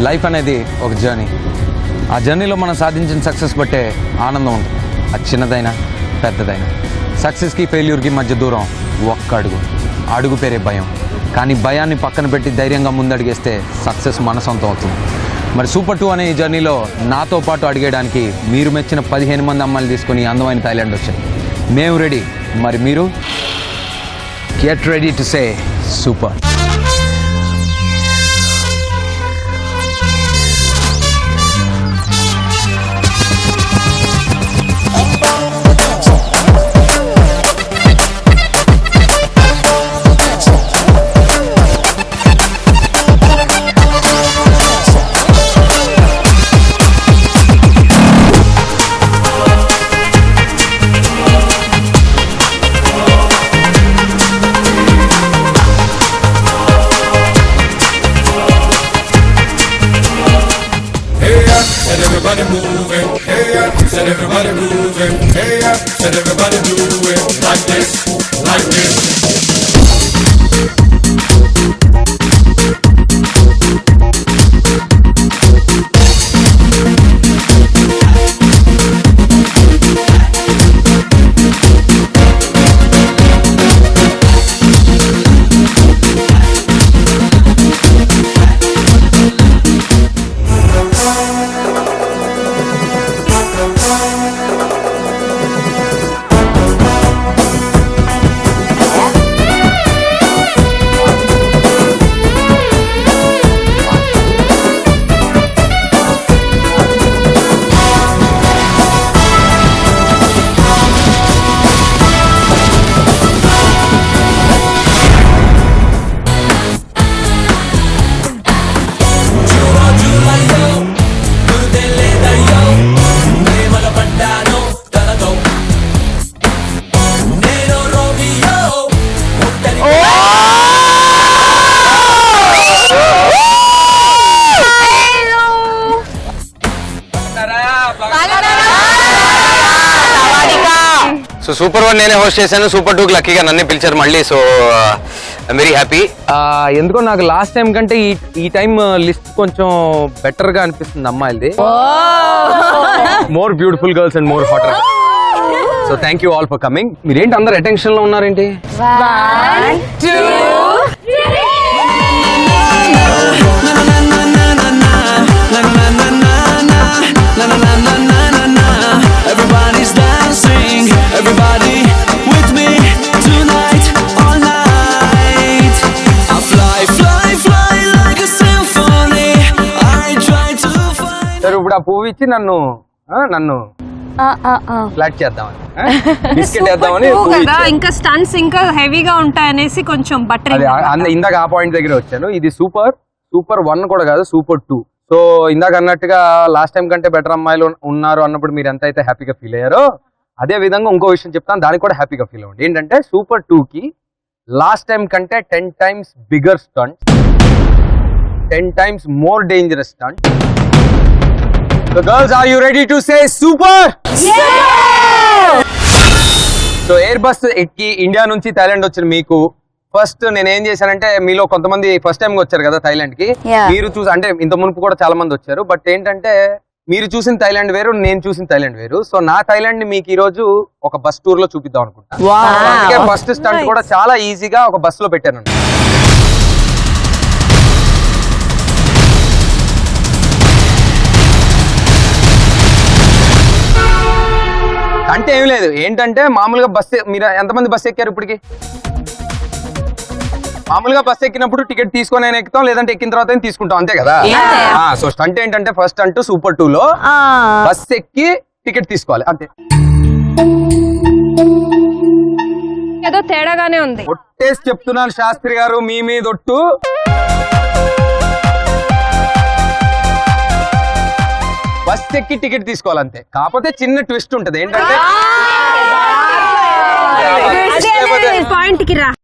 Life అనేది ఒక journey. ఆ జర్నీలో మనం సాధించిన సక్సెస్ బట్టే ఆనందం ఉంటుంది. అది చిన్నదైనా పెద్దదైనా. సక్సెస్కి ఫెయిల్యూర్కి మధ్య దూరం ఒక్క అడుగు పేరే భయం. కానీ భయాన్ని పక్కన పెట్టి ధైర్యంగా ముందడిగేస్తే సక్సెస్ మన సొంతం అవుతుంది. మరి సూపర్ 2 అనే ఈ జర్నీలో నాతో పాటు అడిగేయడానికి మీరు మెచ్చిన 15 మంది అమ్మాయిలు తీసుకుని అందమైన థాయిలాండ్ వచ్చాయి. మేము రెడీ. మరి మీరు get ready to say super. Everybody moving, hey yeah. Said everybody moving, hey yeah. Said everybody do it like this, like this. So super 1 నేనే హోస్ట్ చేశాను. సూపర్ 2కి లక్కీగా నన్నే పిలిచారు మళ్ళీ. So I'm very happy. ఎందుకో నాకు లాస్ట్ టైం కంటే ఈ టైం లిస్ట్ కొంచెం బెటర్ గా అనిపిస్తుంది అమ్మాయిలది. More beautiful girls and more hotter. So thank you all for coming. మీరేంటి అందరు అటెన్షన్ లో ఉన్నారేంటి? 1 2 Everybody's dancing, everybody with me tonight, all night. I fly, fly, fly like a symphony. I try to find. సరే ఇప్పుడు ఆ పువ్వు ఇచ్చి నన్ను flat చేద్దామని, బిస్కెట్ వేద్దామని ఇంకా స్టన్స్ ఇంకా హెవీగా ఉంటాయనేసి కొంచెం బటర్. ఇందాక ఆ పాయింట్ దగ్గర వచ్చాను. ఇది సూపర్ 1 కూడా కాదు, సూపర్ 2. సో ఇందాక అన్నట్టుగా లాస్ట్ టైం కంటే బెటర్ అమ్మాయిలు ఉన్నారు అన్నప్పుడు మీరు ఎంత అయితే హ్యాపీగా ఫీల్ అయ్యారో అదే విధంగా ఇంకో విషయం చెప్తాను, దానికి కూడా హ్యాపీగా ఫీల్ అవ్వండి. ఏంటంటే సూపర్ 2కి లాస్ట్ టైం కంటే 10 times bigger stunt, 10 times more dangerous stunt. So girls, are you ready to say super? So Airbus ఎక్కి ఇండియా నుంచి థాయిలాండ్ వచ్చిన మీకు ఫస్ట్ నేను ఏం చేశానంటే, మీలో కొంతమంది ఫస్ట్ టైం వచ్చారు కదా థాయిలాండ్ కి. మీరు చూసి అంటే ఇంత మునుపు కూడా చాలా మంది వచ్చారు. బట్ ఏంటంటే మీరు చూసిన థాయిలాండ్ వేరు, నేను చూసిన థాయిలాండ్ వేరు. సో నా థాయిలాండ్ ని మీకు ఈ రోజు ఒక బస్ టూర్ లో చూపిద్దాం అనుకుంటా. అందుకే ఫస్ట్ స్టంట్ కూడా చాలా ఈజీగా ఒక బస్ లో పెట్టాను. అంటే ఏం లేదు, ఏంటంటే మామూలుగా బస్, మీరు ఎంతమంది బస్ ఎక్కారు ఇప్పటికి? మామూలుగా బస్ ఎక్కినప్పుడు టికెట్ తీసుకొని ఎక్కుతాం, లేదంటే ఎక్కిన తర్వాత తీసుకుంటాం, అంతే కదా. సో స్టంట్ ఏంటంటే ఫస్ట్ అంటూ సూపర్ 2లో బస్ ఎక్కి టికెట్ తీసుకోవాలి, అంతే. ఏదో తేడాగానే ఉంది. ఒట్టేసి చెప్తున్నాను శాస్త్రి గారు, మీ మీద ఒట్టు. బస్ ఎక్కి టికెట్ తీసుకోవాలి అంతే. కాకపోతే చిన్న ట్విస్ట్ ఉంటది. ఏంటంటే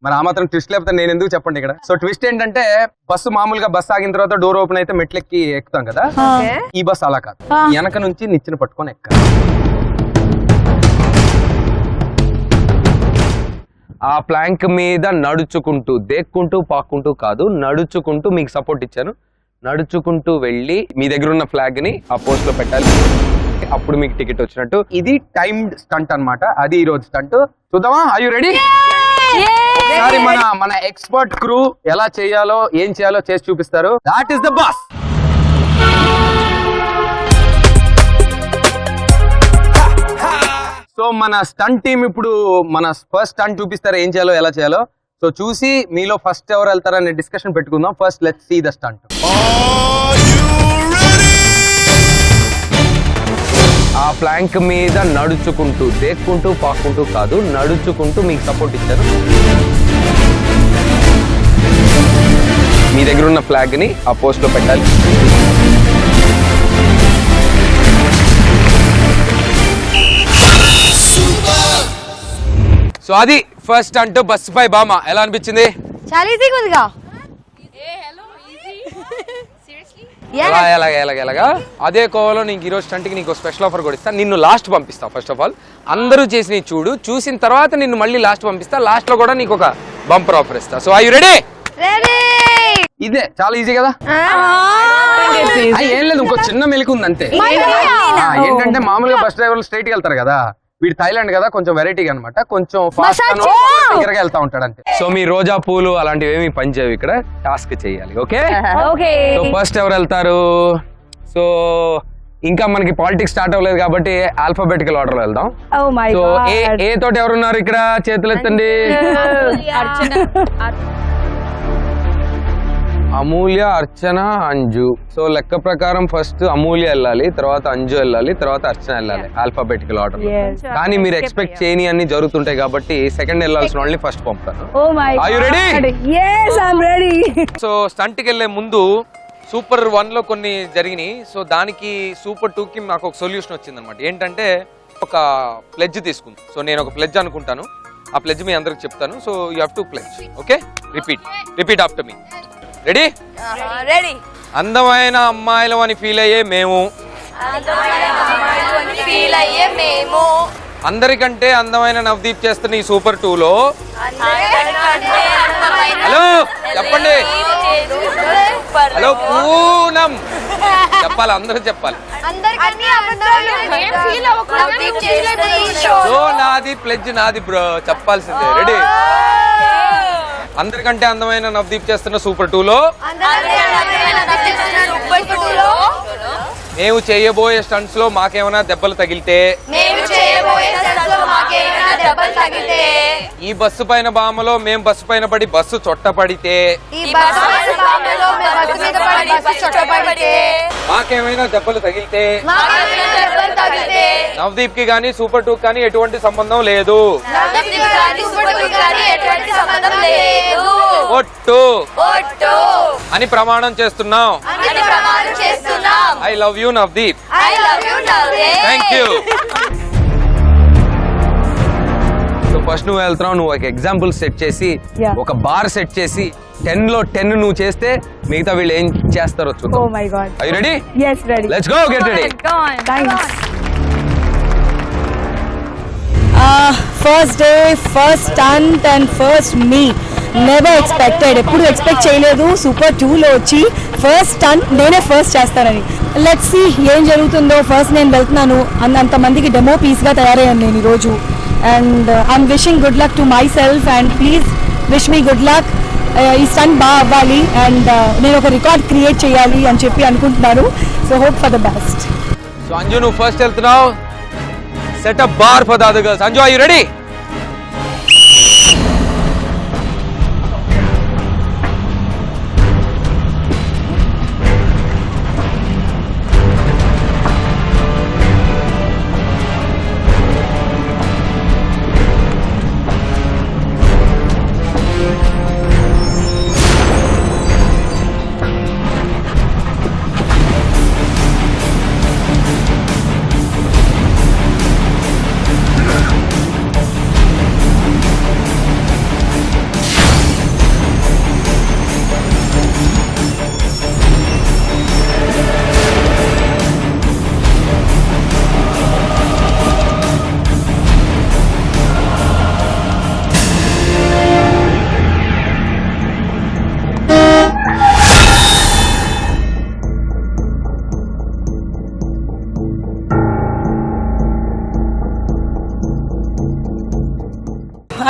మరి ఆ మాత్రం ట్విస్ట్ లేకపోతే నేను ఎందుకు చెప్పండి ఇక్కడ. సో ట్విస్ట్ ఏంటంటే, బస్సు మామూలుగా బస్ ఆగిన తర్వాత డోర్ ఓపెన్ అయితే మెట్లెక్కి ఎక్కుతాం కదా, ఈ బస్ అలా కాదు. వెనక నుంచి నిచ్చెన పట్టుకొని ఎక్కాలి. ఆ ప్లాంక్ మీద నడుచుకుంటూ, దేక్కుంటూ పాక్కుంటూ కాదు, నడుచుకుంటూ మీకు సపోర్ట్ ఇచ్చాను. నడుచుకుంటూ వెళ్ళి మీ దగ్గర ఉన్న ఫ్లాగ్ ని ఆ పోస్ట్ లో పెట్టాలి, అప్పుడు మీకు టికెట్ వచ్చినట్టు. ఇది టైమ్డ్ స్టంట్ అన్నమాట, అది ఈ రోజు స్టంట్. చూద్దామా? Are you ready? ఒకసారి మన ఎక్స్పర్ట్ క్రూ ఎలా చేయాలో ఏం చేయాలో చేసి చూపిస్తారు. That is the boss. So మన స్టంట్ టీమ్ ఇప్పుడు మన ఫస్ట్ స్టంట్ చూపిస్తారు, ఏం చేయాలో ఎలా చేయాలో. సో చూసి మీలో ఫస్ట్ ఎవరు వెళ్తారనే డిస్కషన్ పెట్టుకుందాం. First let's see the stunt. ఆ ప్లాంక్ మీద నడుచుకుంటూ, దేక్కుంటూ పాక్కుంటూ కాదు, నడుచుకుంటూ మీకు సపోర్ట్ ఇచ్చారు. మీ దగ్గర ఉన్న ఫ్లాగ్ ని ఆ పోస్ట్ లో పెట్టాలి. సో అది ఫస్ట్ అంటూ బస్సు పై బామ ఎలా అనిపించింది? చాలా ఈజీగా ఉందిగా. ఎలాగా అదే కోవలో నీకు ఈరోజు స్టంట్కి నీకు స్పెషల్ ఆఫర్ కూడా ఇస్తా. నిన్ను లాస్ట్ పంపిస్తా. ఫస్ట్ ఆఫ్ ఆల్ అందరూ చేసి నీ చూడు, చూసిన తర్వాత నిన్ను మళ్ళీ లాస్ట్ పంపిస్తా. లాస్ట్ లో కూడా నీకు ఒక బంపర్ ఆఫర్ ఇస్తా. So are you ready? ఇదే చాలా ఈజీ కదా. ఏం లేదు, ఇంకో చిన్న మెలిక ఉంది అంతే. ఏంటంటే మామూలుగా బస్ డ్రైవర్లు స్ట్రైట్ గా వెళ్తారు కదా, వీడు థైలాండ్ కదా, కొంచెం వెరైటీగా అనమాట, కొంచెం ఫాస్ట్ గా వెళ్తా ఉంటాడు అంతే. సో మీ రోజా పూలు అలాంటివి ఏమి పని చేయవు, ఇక్కడ టాస్క్ చేయాలి. ఓకే, సో ఫస్ట్ ఎవరు వెళ్తారు? సో ఇంకా మనకి పాలిటిక్స్ స్టార్ట్ అవ్వలేదు కాబట్టి ఆల్ఫాబెటికల్ ఆర్డర్ లో వెళ్దాం. సో ఏ తోటి ఎవరున్నారు ఇక్కడ? చేతులు ఎత్తండి. అమూల్య, అర్చన, అంజు. సో లెక్క ప్రకారం ఫస్ట్ అమూల్య వెళ్ళాలి, తర్వాత అంజు వెళ్ళాలి, తర్వాత అర్చన వెళ్ళాలి ఆల్ఫాబెటికల్ ఆర్డర్. కానీ మీరు ఎక్స్పెక్ట్ చేయని అన్ని జరుగుతుంటాయి కాబట్టి సెకండ్ వెళ్ళాల్సిన వాళ్ళని ఫస్ట్ పంపుతాను. Are you ready? So stunt కి వెళ్లే ముందు సూపర్ 1 లో కొన్ని జరిగినాయి. సో దానికి సూపర్ 2 కి మాకు ఒక సొల్యూషన్ వచ్చింది అనమాట. ఏంటంటే ఒక ప్లెడ్జ్ తీసుకుంది. సో నేను ఒక ప్లెడ్జ్ అనుకుంటాను, ఆ ప్లెడ్జ్ మీ అందరికి చెప్తాను. So you have to pledge. Okay, repeat after me. Ready? అందమైన అమ్మాయిలు అని ఫీల్ అయ్యే మేము, అందరికంటే అందమైన నవదీప్ చేస్తున్న ఈ సూపర్ 2 లో హలో చెప్పండి. హలో పూనం చెప్పాలి, అందరూ చెప్పాలి. సో నాది ప్లెడ్జ్ నాది బ్రో, చెప్పాల్సిందే. రెడీ? అందరికంటే అందమైన నవదీప్ చేస్తున్న సూపర్ 2 లో మేము చేయబోయే స్టంట్స్ లో మాకేమైనా దెబ్బలు తగిలితే, ఈ బస్సు పైన బామలో మేము బస్సు పైన పడి బస్సు చొట్టపడితే, మాకేమైనా దెబ్బలు తగిలితే నవదీప్ కి గానీ సూపర్ 2 కానీ ఎటువంటి సంబంధం లేదు. ఒట్టు అని ప్రమాణం చేస్తున్నాం. I love you Navdeep. Thank you. So first నువ్వు వెళ్తున్నావు, నువ్వు ఒక ఎగ్జాంపుల్ సెట్ చేసి ఒక బార్ సెట్ చేసి 10 లో 10 నువ్వు చేస్తే మిగతా వీళ్ళు ఏం చేస్తారో చూద్దాం. Are you ready? Yes, ready. Let's go, get ready. Thanks. First day, first stunt and first me. Never expected. ఎప్పుడు ఎక్స్పెక్ట్ చేయలేదు సూపర్ 2 లో వచ్చి ఫస్ట్ స్టంట్ నేనే ఫస్ట్ చేస్తానని. లెట్స్ సీ ఏం జరుగుతుందో. ఫస్ట్ నేను వెళ్తున్నాను, అంతమందికి డెమో పీస్గా తయారయ్యాను నేను ఈరోజు. And I'm wishing good luck to my self and please wish me good luck. ఈ స్టంట్ బాగా అవ్వాలి అండ్ నేను ఒక రికార్డ్ క్రియేట్ చేయాలి అని చెప్పి అనుకుంటున్నాను. So hope for the best. So Anju నువ్వు ఫస్ట్ వెళ్తున్నావు. Set up bar for the other girls. Anju are you ready?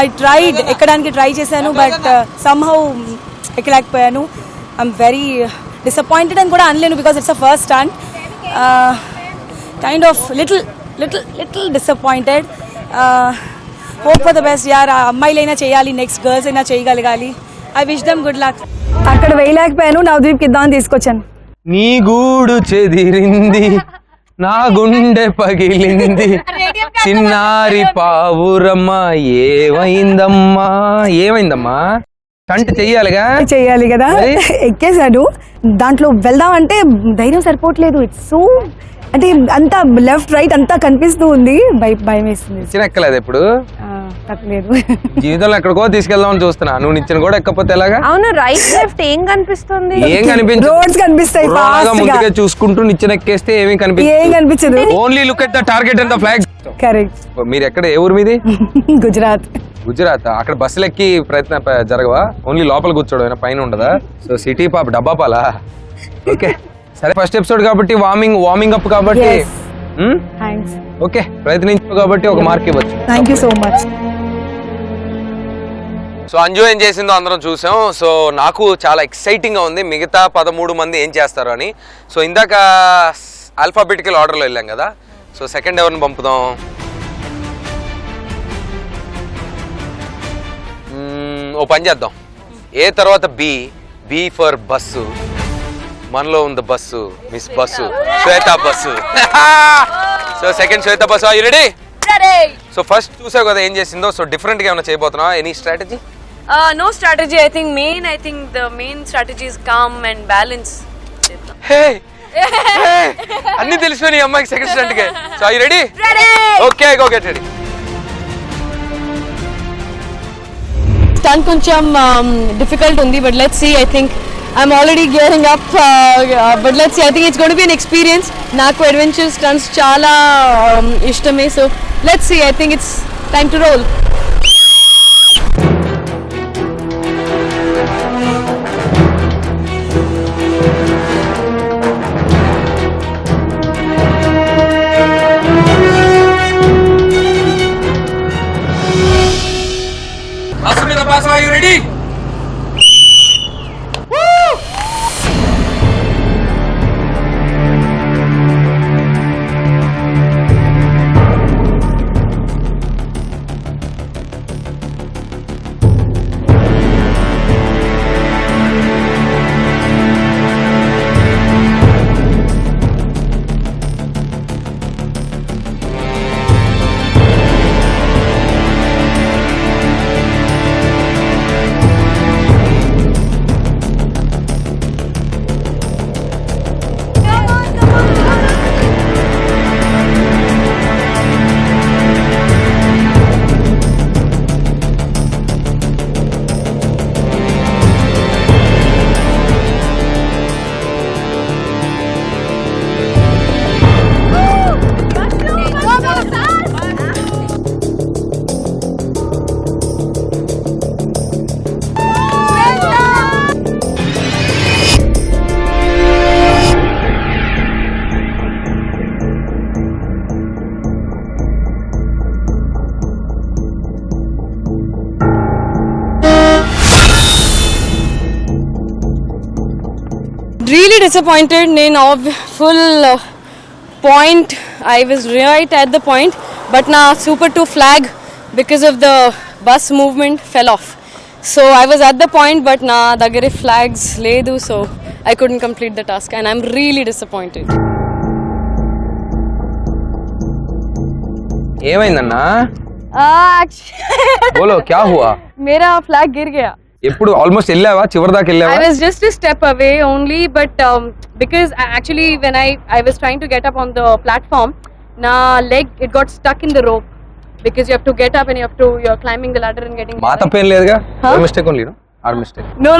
I tried ఎక్కడానికి ట్రై చేశాను బట్ సమ్హౌ ఎక్కలేకపోయాను. ఐఎమ్ వెరీ డిసప్పాయింటెడ్ అని కూడా అనలేను because it's a first stunt. Kind of little disappointed. Hope for the best యార్. అమ్మాయిలైనా చేయాలి, next girls అయినా చేయగలగాలి. I wish them good luck. అక్కడ వేయలేకపోయాను, నవదీప్కి ఇద్దామని తీసుకొచ్చాను. నీ గూడు చెదిరింది, నా గుండె పగిలింది, చిన్నారి పావురమ్మ ఏమైందమ్మా కంటి చెయ్యాలిగా, చెయ్యాలి కదా. ఎక్కేసాడు, దాంట్లో వెళ్దామంటే ధైర్యం సరిపోవట్లేదు. ఇట్స్ సో అంటే అంతా లెఫ్ట్ రైట్ అంతా కనిపిస్తూ ఉంది, భయం వేస్తుంది. నిచ్చెన ఎక్కలేదు ఎప్పుడు తప్పలేదు. జీవితంలో ఎక్కడికో తీసుకెళ్దామని చూస్తున్నా, నువ్వు నిచ్చెన కూడా ఎక్కపోతే ఎలాగా? అవును, రైట్ లెఫ్ట్ ఏం కనిపిస్తుంది? ఏం కనిపించదు, రోడ్స్ కనిపిస్తాయి. ముందుగా చూసుకుంటూ నిచ్చెన ఎక్కేస్తే ఏమీ కనిపించదు. Only look at the target and the flag. Correct. మీరు ఎక్కడ, ఏ ఊరు మీది? గుజరాత్. అక్కడ బస్సులు ఎక్కి ప్రయత్నం జరగవా? ఓన్లీ లోపల కూర్చోవడం, పైన ఉండదా? సో సిటీ పాప డబ్బా పాలా. ఓకే సరే, ఫస్ట్ ఎపిసోడ్ కాబట్టి వార్మింగ్ అప్ కాబట్టి ఓకే ప్రయత్నించు కాబట్టి ఒక మార్క్ ఇవ్వచ్చు. Thank you so much. So Anju ఏం చేసిందో అందరం చూసాం. సో నాకు చాలా ఎక్సైటింగ్గా ఉంది మిగతా 13 మంది ఏం చేస్తారు అని. సో ఇందాక ఆల్ఫాబెటికల్ ఆర్డర్లో వెళ్ళాం కదా, సో సెకండ్ ఎవరిని పంపుదాం? ఓ పని చేద్దాం, ఏ తర్వాత బి ఫర్ బస్సు. మనలో ఉంది bus, miss bus, Shweta bus. So second Shweta bus, are you ready? So first చూసావు కదా ఏం చేసిందో, సో డిఫరెంట్ గా ఏమైనా చేయబోతున్నావా? Any strategy? No strategy. I think the main strategy is calm and balance. Hey అన్ని తెలిసిపోయి అమ్మాయికి సెకండ్ స్టంట్ కే. So are you ready? Okay go get ready. Stunt కొంచెం డిఫికల్ట్ ఉంది, but let's see. I think I'm already gearing up, but let's see. I think it's going to be an experience. నాకు adventure stunts చాలా ఇష్టమే. So let's see. I think it's time to roll. Are you ready? Really disappointed. నేను full point. I was right at the point, but na Super 2 flag because of the bus movement fell off. So I was at the point, but na dagare flags ledu, so I couldn't complete the task, and I'm really disappointed. ఏమైందన్నా? బోలో క్యా హువా? मेरा flag गिर गया. ఎప్పుడు almost వెళ్ళావా? చివరి దాకా వెళ్ళావా? I was just a step away only, but because actually when I was trying to get up on the platform, na leg it got stuck in the rope because you have to get up and you're climbing the ladder and getting. మా తప్పేం లేదుగా, mistake only. Our mistake. No,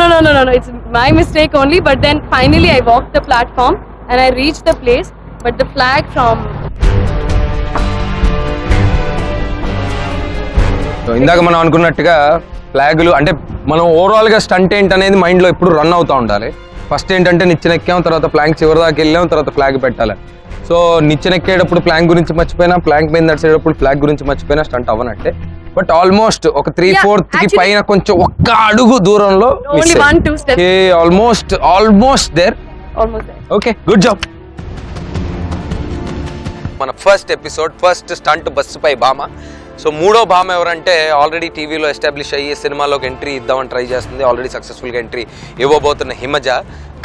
it's my mistake only. But then finally I walked the platform and I reached the place, but the flag from. So ఇందాక మనం అనుకున్నట్టుగా ఫ్లాగులు అంటే మనం ఓవరాల్గా stunt ఏంటనేది మైండ్లో ఎప్పుడు రన్ అవుతూ ఉండాలి. ఫస్ట్ ఏంటంటే నిచ్చెన ఎక్కాం, తర్వాత ప్లాంక్ చివరి దాకా వెళ్ళాం, తర్వాత ఫ్లాగ్ పెట్టాలి. సో నిచ్చెన ఎక్కేటప్పుడు ప్లాంక్ గురించి మర్చిపోయినా, ప్లాంక్ మీద నడిచేటప్పుడు ఫ్లాగ్ గురించి మర్చిపోయినా స్టంట్ అవ్వనట్టే. బట్ ఆల్మోస్ట్ ఒక 3/4 కి పైన కొంచెం ఒక్క అడుగు దూరంలో Only 1-2 steps. Almost there. Okay, good job. మన ఫస్ట్ ఎపిసోడ్, ఫస్ట్ స్టంట్ బస్సుపై భామ. సో మూడో భామ ఎవరంటే ఆల్రెడీ టీవీలో ఎస్టాబ్లిష్ అయ్యి సినిమాలోకి ఎంట్రీ ఇద్దామని ట్రై చేస్తుంది, ఆల్రెడీ సక్సెస్ఫుల్గా ఎంట్రీ ఇవ్వబోతున్న హిమజ.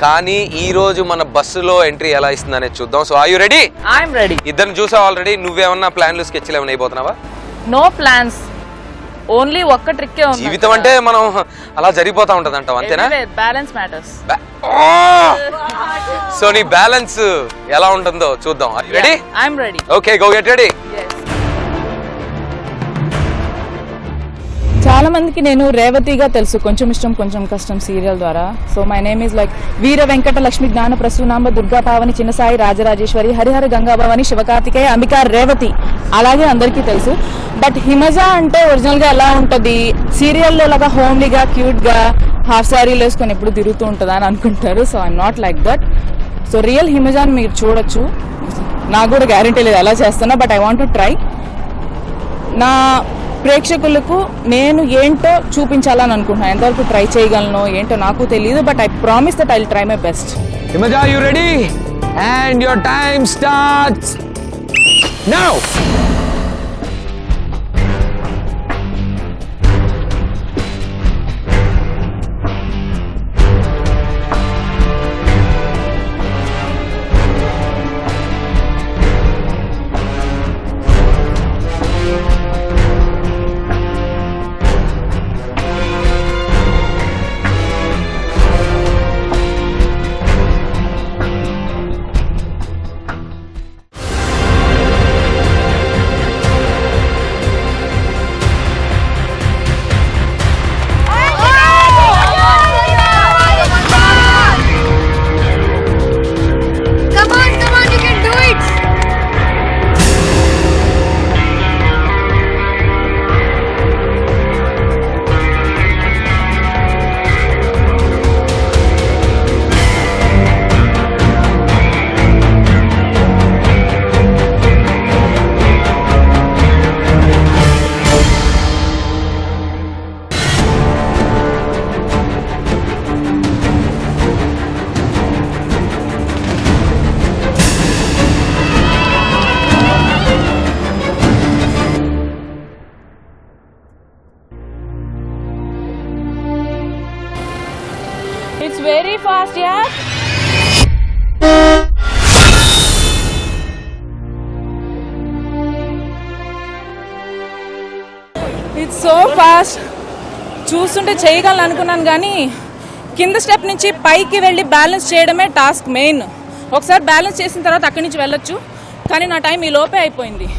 కానీ ఈ రోజు మన బస్సులో ఎంట్రీ ఎలా ఇస్తుంది అనేది చూద్దాం. So are you ready? I'm ready. ఇద్దరిని చూసావు ఆల్రెడీ. నువ్వేమన్నా ప్లాన్లు స్కెచ్లు ఏమైనా అయిపోతున్నావా? నో ప్లాన్స్, ఓన్లీ ఒక్క ట్రిక్కే ఉంది. జీవితం అంటే మనం అలా జరిగిపోతా ఉంటది అంటావు, అంతేనా? Balance matters. సో నీ బ్యాలెన్స్ ఎలా ఉంటుందో చూద్దాం. Ready? I'm ready. Okay, go get ready. చాలా మందికి నేను రేవతిగా తెలుసు, కొంచెం ఇష్టం కొంచెం కష్టం సీరియల్ ద్వారా. So my name is like Veera Venkata Lakshmi Gnana Prasoonamba Durga Pavani Chinnasai Rajarajeshwari Harihara Gangabhavani Sivakarthikeya Ambika Revathi, అలాగే అందరికీ తెలుసు. బట్ హిమజ అంటే ఒరిజినల్ గా ఎలా ఉంటది, సీరియల్లో లాగా హోమ్లీగా క్యూట్ గా హాఫ్ శారీలు వేసుకొని ఎప్పుడు తిరుగుతూ ఉంటుందా అని అనుకుంటారు. So I'm not like that. So real హిమజాని మీరు చూడొచ్చు. నాకు కూడా గ్యారంటీ లేదు ఎలా చేస్తున్నా, but I want to try. నా ప్రేక్షకులకు నేను ఏంటో చూపించాలని అనుకుంటున్నాను. ఎంతవరకు ట్రై చేయగలను ఏంటో నాకు తెలియదు, but I promise that I will try my best. Himaja, you ready? And your time starts now. It's very fast, yeah. It's so fast. చూస్తుంటే చేయగలను అనుకున్నాను కానీ కింద స్టెప్ నుంచి పైకి వెళ్ళి బ్యాలెన్స్ చేయడమే టాస్క్ మెయిన్. ఒకసారి బ్యాలెన్స్ చేసిన తర్వాత అక్కడి నుంచి వెళ్ళొచ్చు, కానీ నా టైం ఈ లోపే అయిపోయింది.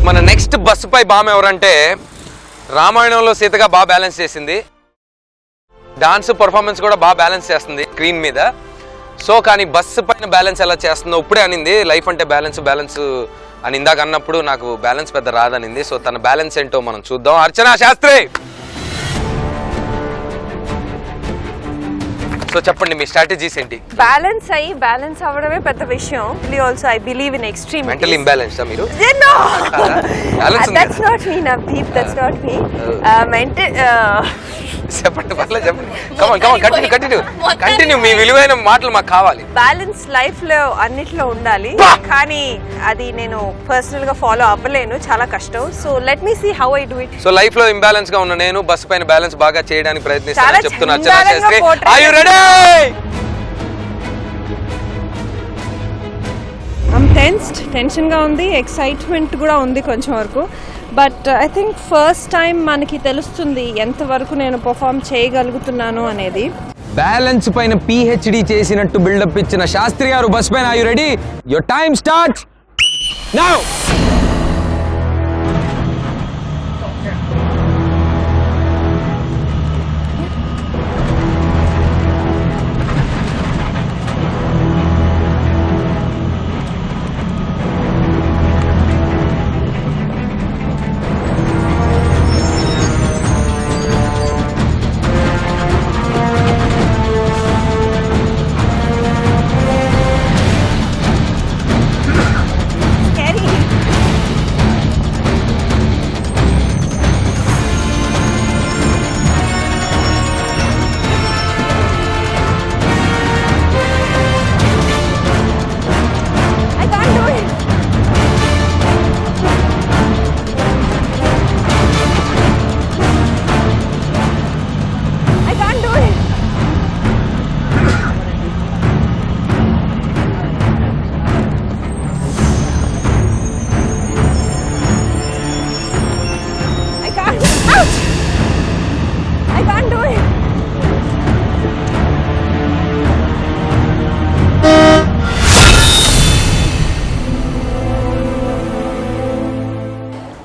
మన నెక్స్ట్ బస్సుపై భామ ఎవరంటే రామాయణంలో సీతగా బాగా బ్యాలెన్స్ చేసింది, డాన్స్ పర్ఫార్మెన్స్ కూడా బాగా బ్యాలెన్స్ చేస్తుంది స్క్రీన్ మీద. సో కానీ బస్సు పైన బ్యాలెన్స్ ఎలా చేస్తుందో ఇప్పుడే అనింది. లైఫ్ అంటే బ్యాలెన్స్ అని ఇందాక అన్నప్పుడు నాకు బ్యాలెన్స్ పెద్ద రాదనింది. సో తన బ్యాలెన్స్ ఏంటో మనం చూద్దాం. అర్చనా శాస్త్రి, సో చెప్పండి మీ స్ట్రాటజీస్ ఏంటి? బ్యాలెన్స్ అవ్వడమే పెద్ద విషయం. Also I believe in extreme mental imbalance మీరు? That's not me, Navdeep. That's not me. చెప్పండి, పర్లేదు చెప్పండి. కంటిన్యూ మీ విలువైన మాటలు మాకు కావాలి. బ్యాలెన్స్ లైఫ్ లో అన్నిట్లో ఉండాలి, కానీ అది నేను పర్సనల్ గా ఫాలో అవ్వలేను, చాలా కష్టం. So let me see how I do it. So life లో ఇంబ్యాలెన్స్ గా ఉన్న నేను బస్సు పైన బ్యాలెన్స్ బాగా చేయడానికి ప్రయత్నిస్తానని చెప్తున్నా. అర్చనా శాస్త్రి, ఆర్ యు రెడీ? టెన్షన్గా ఉంది, ఎక్సైట్మెంట్ కూడా ఉంది కొంచెం వరకు. But I think first time మనకి తెలుస్తుంది ఎంతవరకు నేను పర్ఫామ్ చేయగలుగుతున్నాను అనేది. బ్యాలెన్స్ పైన PhD చేసినట్టు బిల్డప్ ఇచ్చిన శాస్త్రి గారు బస్ పైన. Are you ready? Your time starts now.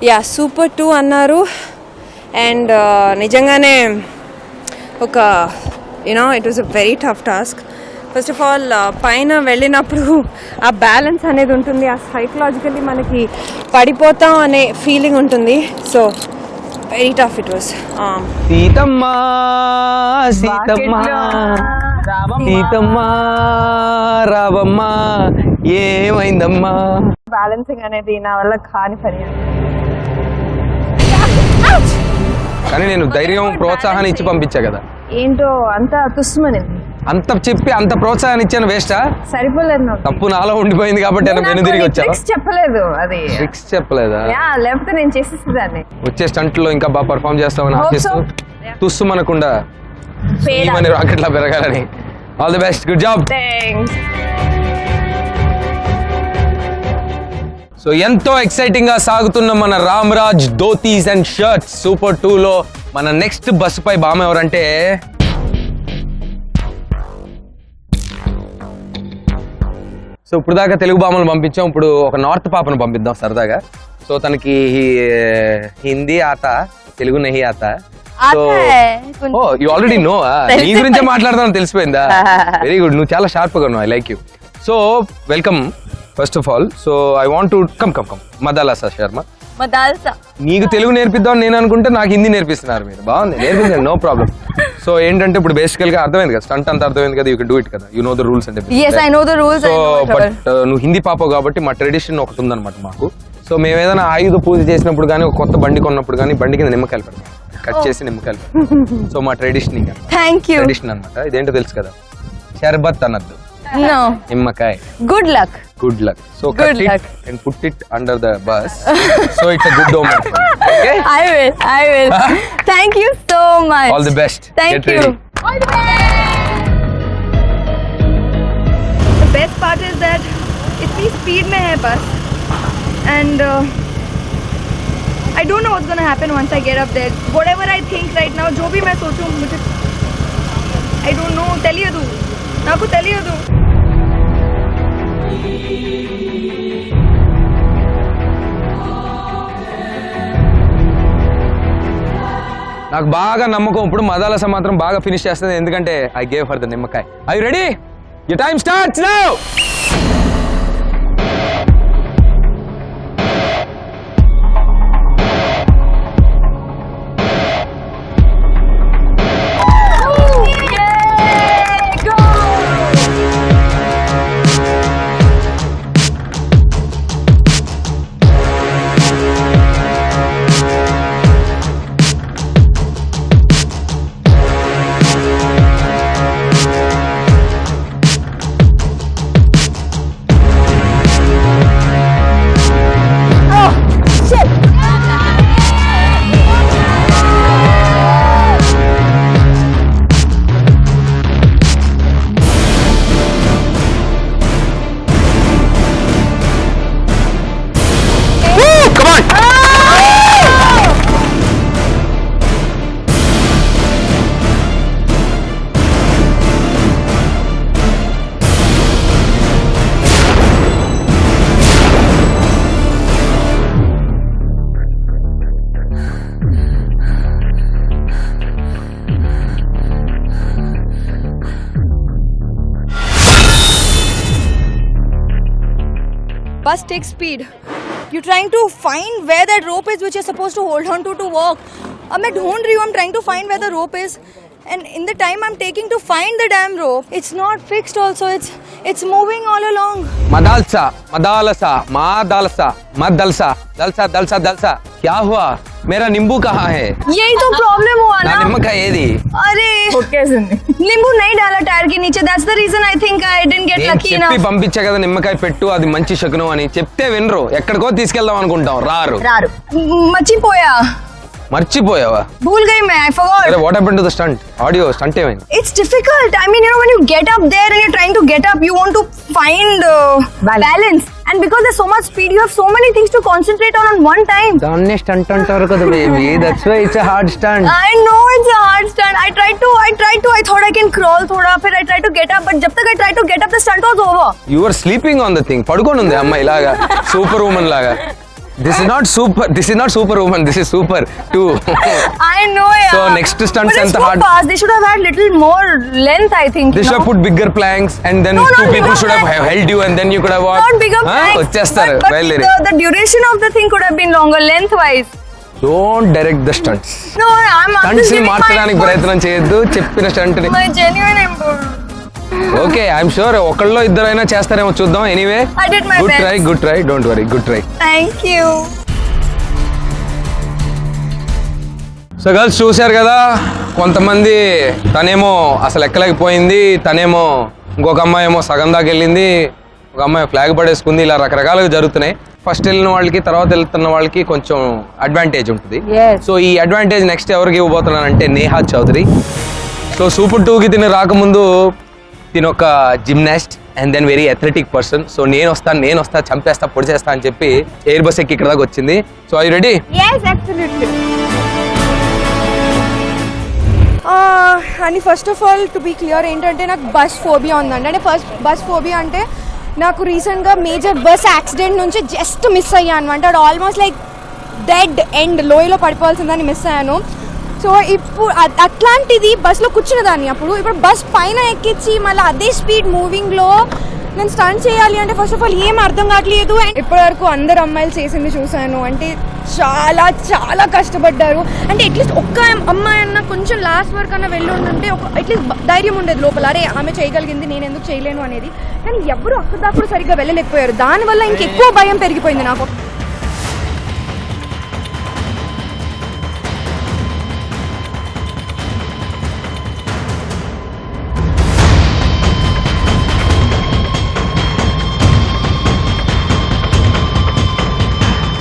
Yeah super 2 అన్నారు అండ్ నిజంగానే ఒక you know it was a very tough task. First of all పైన వెళ్ళినప్పుడు ఆ బ్యాలెన్స్ అనేది ఉంటుంది, ఆ సైకలాజికల్లీ మనకి పడిపోతాం అనే ఫీలింగ్ ఉంటుంది. So very tough it was. Seethamma Seethamma Seethamma రావమ్మ ఏమైందమ్మా. బ్యాలెన్సింగ్ అనేది నా వల్ల కాని పని. కానీ నేను ధైర్యం ప్రోత్సాహాన్ని ఇచ్చి పంపించా కదా. ఏంటో అంతా తుస్సుమనింది. అంత చెప్పి అంత ప్రోత్సాహాన్ని ఇచ్చాను వేస్టా? సరిపోలేదు నాకు. తప్పు నాలో ఉండిపోయింది కాబట్టి వెను తిరిగి వచ్చాను. చెప్పలేదు అది. ట్రిక్స్ చెప్పలేదా? లేకపోతే నేను చేసేసేదాన్ని. వచ్చే స్టంట్ లో ఇంకా బాగా పర్ఫామ్ చేస్తామని ఆశిస్తూ తుస్సు మనకుండా రాకెట్ లా పెరగాలని. All the best, good job. So ఎంతో ఎక్సైటింగ్ గా సాగుతున్న మన Ramraj dhotis and shirts super 2 లో మన నెక్స్ట్ బస్సు పై బామ్మ ఎవరంటే సో ఇప్పుడు దాకా తెలుగు బామ్మలు పంపించాం, ఇప్పుడు ఒక నార్త్ పాపను పంపిద్దాం సరదాగా. సో తనకి హిందీ ఆత, తెలుగు నహి ఆత. So oh you already know, నీ గురించే మాట్లాడతాను తెలిసిపోయిందా? వెరీ గుడ్, నువ్వు చాలా షార్ప్ గా ఉన్నావు, I like you. So welcome first of all. So I want to come Madalasa Sharma. నీకు తెలుగు నేర్పిద్దాం నేను అనుకుంటే నాకు హిందీ నేర్పిస్తున్నారు మీరు. బాగుంది, నేర్పించండి, నో ప్రాబ్లం. సో ఏంటంటే ఇప్పుడు బేసికల్ గా అర్థమైంది కదా, స్టంట్ అంతా అర్థమైంది కదా, యూ కెన్ డూ ఇట్ కదా, యూ నో ద రూల్స్ అంటే. సో బట్ నువ్వు హిందీ పాప కాబట్టి మా ట్రెడిషన్ ఒకటి ఉందన్నమాట మాకు. సో మేము ఏదైనా ఆయుధ పూజ చేసినప్పుడు కానీ, ఒక కొత్త బండి కొన్నప్పుడు కానీ బండి కింద నిమ్మకాయలు పెడతాం, కట్ చేసి నిమ్మకాయలు. సో మా ట్రెడిషన్ ఇంకా ట్రెడిషన్ అనమాట. ఇదేంటో తెలుసు కదా, షర్బత్ అనద్దు, నిమ్మకాయ. Good luck. Good luck. So cut it and put it under the bus. So it's a good omen. Okay? I will. Thank you so much. All the best. Thank Get you. ready. All the best. The best part is that itni speed mein hai bus and I don't know what's going to happen once I get up there. Whatever I think right now, jo bhi main sochun mujhe I don't know, teliyadu naku teliyadu. నాకు బాగా నమ్మకం ఇప్పుడు మదాలస మాత్రం బాగా finish చేస్తుంది, ఎందుకంటే I gave for the నిమ్మకాయ. I you ready? Your time starts now. Bus takes speed. You're trying to find where that rope is which you're supposed to hold on to walk. अब मैं ढूंढ रही हूँ, I'm trying to find where the rope is, and in the time I'm taking to find the damn rope, it's not fixed also, it's moving all along. Madalasa Madalasa मादालसा Madalsa दलसा दलसा दलसा. क्या हुआ? मेरा नींबू कहाँ है? यही तो प्रॉब्लम हुआ ना ना. निమ్మకాయ ఏది? अरे नींबू नहीं डाला टायर के नीचे, that's the reason I think I didn't get నేను lucky చెప్పి enough. పంపించా కదా నిమ్మకాయ పెట్టు, అది మంచి శకునం అని చెప్తే వినరు, ఎక్కడికో తీసుకెళ్దాం అనుకుంటాం, రారు. మర్చిపోయా. మర్చిపోయావా? भूल गई मैं, I forgot. అరే what happened to the stunt? Audio stunt ఏమైంది? It's difficult. I mean, you know, when you get up there and you're trying to get up, you want to find balance. And because there's so much speed, you have so many things to concentrate on one time. దాన్నే stunt అంటారు కదా baby, that's why it's a hard stunt. I know it's a hard stunt. I thought I can crawl thoda, फिर I tried to get up, but जब तक I tried to get up, the stunt was over. You are sleeping on the thing. పడుకొని ఉంది అమ్మాయి లాగా, super woman లాగా. This is not super woman, this is super 2. I know, yeah. So next stunts But it's ఎంత so hard. fast. They should have had little more length, I think. They you should have know? put bigger planks and then No, 2 not people bigger should have planks. held you and then you could have walked. Not bigger planks. వచ్చేస్తారు But బయలుదేరి. the duration of the thing could have been longer lengthwise. Don't direct the stunts. No, I'm Stunts ని giving మార్చడానికి ప్రయత్నం చేయొద్దు, చెప్పిన stunt ని. my genuine input. Okay, I'm sure ఒకళ్ళో ఇద్దరైనా చేస్తారేమో చూద్దాం. Anyway, I did my best. Good try, don't worry, good try. Thank you. So girls చూశారు కదా, కొంతమంది తనేమో అసలు ఎక్కలేకపోయింది, తనేమో ఇంకొక అమ్మాయి ఏమో సగం దాకా వెళ్ళింది, ఒక అమ్మాయి ఫ్లాగ్ పడేసుకుంది. ఇలా రకరకాలుగా జరుగుతున్నాయి. ఫస్ట్ వెళ్ళిన వాళ్ళకి తర్వాత వెళ్తున్న వాళ్ళకి కొంచెం అడ్వాంటేజ్ ఉంటుంది. సో ఈ అడ్వాంటేజ్ నెక్స్ట్ ఎవరికి ఇవ్వబోతున్నానంటే నేహా చౌదరి. సో సూపర్ 2కి తిని రాకముందు తిని ఒక gymnast and then very athletic person. So నేను వస్తా చంపేస్తా పొడి చేస్తా అని చెప్పి ఎయిర్ బస్ ఎక్కి ఇక్కడ దాకా వచ్చింది. So I ready? Yes, absolutely. అని first of all to be clear ఏంటంటే నాకు బస్ ఫోబియా ఉందండి. అంటే ఫస్ట్ బస్ ఫోబియా అంటే నాకు రీసెంట్గా మేజర్ బస్ యాక్సిడెంట్ నుంచి జస్ట్ మిస్ అయ్యాను అనమాట. అది ఆల్మోస్ట్ లైక్ డెడ్ ఎండ్, లోయలో పడిపోవాల్సిందని మిస్ అయ్యాను. సో ఇప్పుడు అట్లాంటిది బస్లో కూర్చున్నదాన్ని ఇప్పుడు బస్ పైన ఎక్కించి మళ్ళీ అదే స్పీడ్ మూవింగ్లో నేను స్టంట్ చేయాలి అంటే ఫస్ట్ ఆఫ్ ఆల్ ఏం అర్థం కావట్లేదు. అండ్ ఇప్పటివరకు అందరు అమ్మాయిలు చేసింది చూశాను, అంటే చాలా చాలా కష్టపడ్డారు. అంటే అట్లీస్ట్ ఒక్క అమ్మాయి అన్న కొంచెం లాస్ట్ వరకు అన్న వెళ్ళి ఉంటే అట్లీస్ట్ ధైర్యం ఉండేది లోపల, అరే ఆమె చేయగలిగింది నేను ఎందుకు చేయలేను అనేది. కానీ ఎవరు అక్కడ దాకా సరిగ్గా వెళ్ళలేకపోయారు. దానివల్ల ఇంకెక్కువ భయం పెరిగిపోయింది నాకు.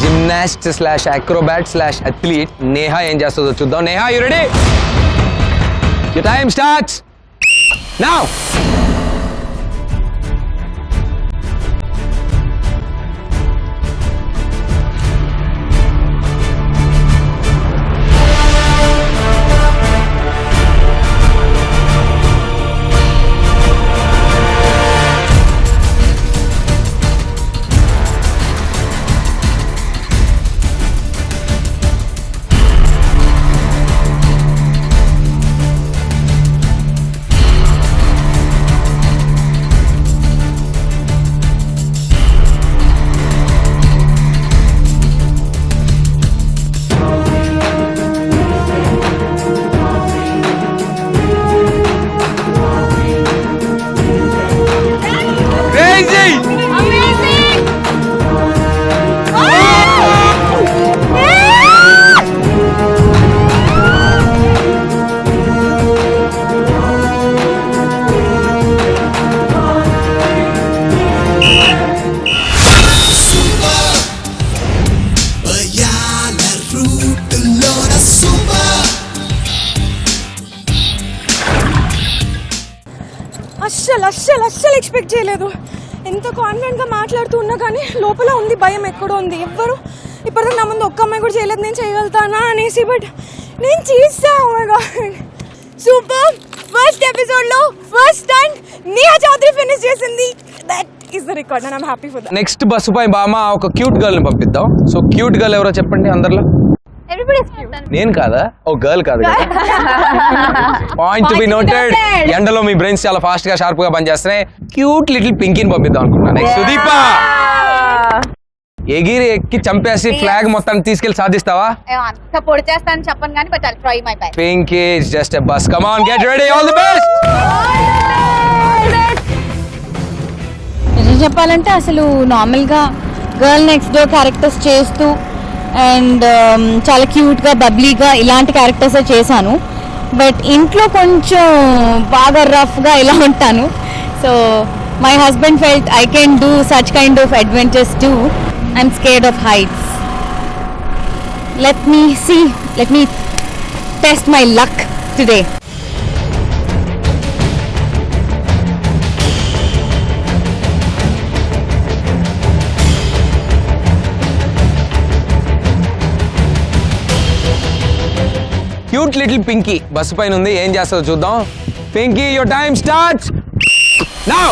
జిమ్నాస్ట్ / అక్రోబాట్ / అథ్లీట్ నేహా ఏం చేస్తుందో చూద్దాం. Neha, you ready? Your time starts now. అస్సలు ఎక్స్పెక్ట్ చేయలేదు. ఎంత కాన్ఫిడెంట్గా మాట్లాడుతూ ఉన్నా కానీ లోపల ఉంది భయం, ఎక్కడో ఉంది. ఎవ్వరు ఇప్పటిదాకా నా ముందు ఒక్క అమ్మాయి కూడా చేయలేదు నేను చేయగలుగుతానా అనేసి, బట్ నేను చేస్తా. సూపర్! ఫస్ట్ ఎపిసోడ్లో first stunt Neha Chaudhary finish చేసింది. That is the record and I'm happy for that. Next bus పై బామ ఒక క్యూట్ గర్ల్ ని పంపిద్దాం. సో క్యూట్ గర్ల్ ఎవరో చెప్పండి అందరిలో. నేను కాదా? ఓ గర్ల్ కాదు. Point to be noted. ఎండలో మీ బ్రెయిన్స్ చాలా ఫాస్ట్ గా షార్ప్ గా పనిచేస్తున్నాయి. క్యూట్ లిటిల్ పింకీని పంపిద్దాం అనుకున్నా. నెక్స్ట్ సుదీప. ఎగిరి ఎక్కి చంపేసి ఫ్లాగ్ మొత్తాన్ని తీసుకెళ్లి సాధిస్తావా? అంత పొడి చేస్తానని చెప్పను కానీ but I'll try my best. Pinky is just a bus. Come on, get ready. All the best. నిజం చెప్పాలంటే అసలు నార్మల్గా గర్ల్ నెక్స్ట్ డోర్ క్యారెక్టర్స్ చేస్తూ అండ్ చాలా క్యూట్గా బబ్లీగా ఇలాంటి క్యారెక్టర్సే చేశాను. బట్ ఇంట్లో కొంచెం బాగా రఫ్గా ఇలా ఉంటాను. So my husband felt I can do such kind of adventures two. I'm scared of heights. Let me test my luck today. Cute little Pinky bus పైన ఉంది. ఏం చేస్తుందో చూద్దాం. Pinky, your time starts now.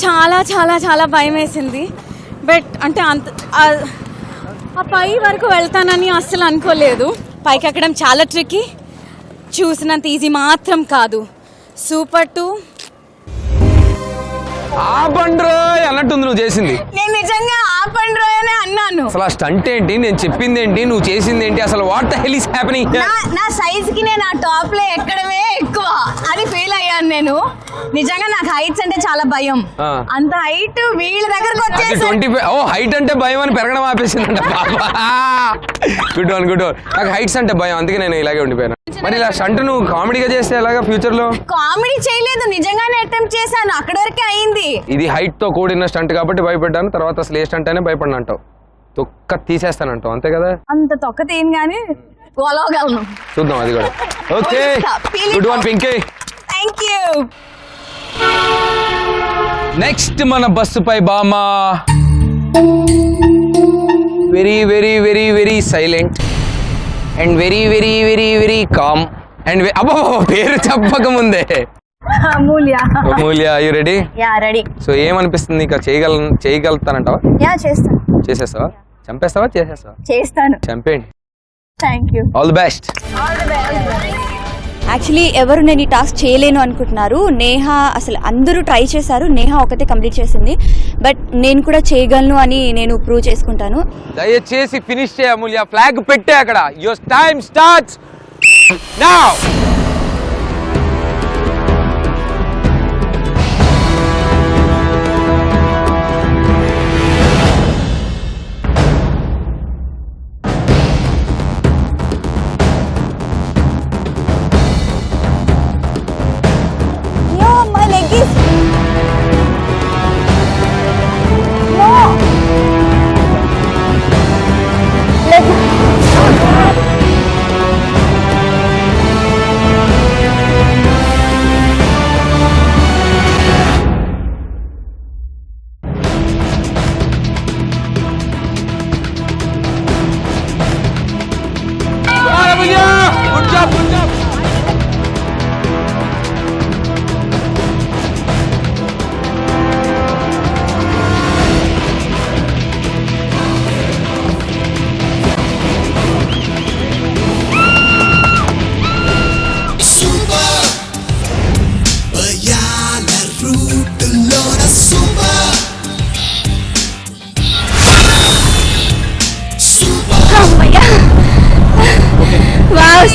చాలా చాలా చాలా భయం వేసింది. బట్ అంటే అంత ఆ పై వరకు వెళ్తానని అస్సలు అనుకోలేదు. పైకి ఎక్కడం చాలా ట్రిక్కీ, చూసినంత ఈజీ మాత్రం కాదు. సూపర్ 2. ఆ బండ్రోయ్ అన్నట్టుంది నువ్వు చేసింది. నేను నిజంగా ఆ బండ్రోయ్ అనే అన్నాను. అసలు ఆ స్టంట్ ఏంటి, నేను చెప్పింది ఏంటి, నువ్వు చేసింది ఏంటి, అసలు what the hell is happening? నా సైజ్ కి నేను ఆ టాప్ లో ఎక్కడమే ఎక్కువ అని ఫీల్ అయ్యాను నేను. నిజంగా నాకు హైట్స్ అంటే చాలా భయం. అంత హైట్ వీళ్ళ దగ్గరకు వచ్చేసి 25 హైట్ అంటే భయం అని పెరగడం ఆపేసిందంట. Good one. నాకు హైట్స్ అంటే భయం, అందుకే నేను ఇలాగే ఉండిపోయాను. మరి ఇలా స్టంట్ నువ్వు కామెడీగా చేస్తే ఎలాగా ఫ్యూచర్ లో? కామెడీ చేయలేదు, నిజంగానే అటెంప్ట్ చేశాను, అక్కడ వరకే అయింది. ఇది హైట్ తో కూడిన స్టంట్ కాబట్టి భయపడ్డాను, తర్వాత అసలు ఏ స్టంట్ అయినా భయపడిన అంటావు, తొక్క తీసేస్తానంటావు, అంతే కదా? అంత తొక్క తీయను కానీ కొలవగలను. చూద్దాం అది కూడా. Okay, good one Pinky. Thank you. Next మన బస్సుపై Bama very very very very silent and very very very very calm and అబ్బో పేరు చెప్పక ముందే Amulya. You ready? Ya ready. So ఏమనిపిస్తుంది నీకు? చేయగలుగుతానంటావా? యా చేస్తాను. చేసేస్తావా? చంపేస్తావా? చేసేస్తావా? చేస్తాను. చంపేయండి. Thank you. All the best. Actually ఎవరు నేను ఈ టాస్క్ చేయలేను అనుకుంటున్నారు. నేహ అసలు అందరూ ట్రై చేశారు, నేహ ఒకటే కంప్లీట్ చేసింది. బట్ నేను కూడా చేయగలను అని నేను ప్రూవ్ చేసుకుంటాను. దయచేసి ఫినిష్ చేయ అమూల్య. ఫ్లాగ్ పెట్టే అక్కడ. Your time starts now.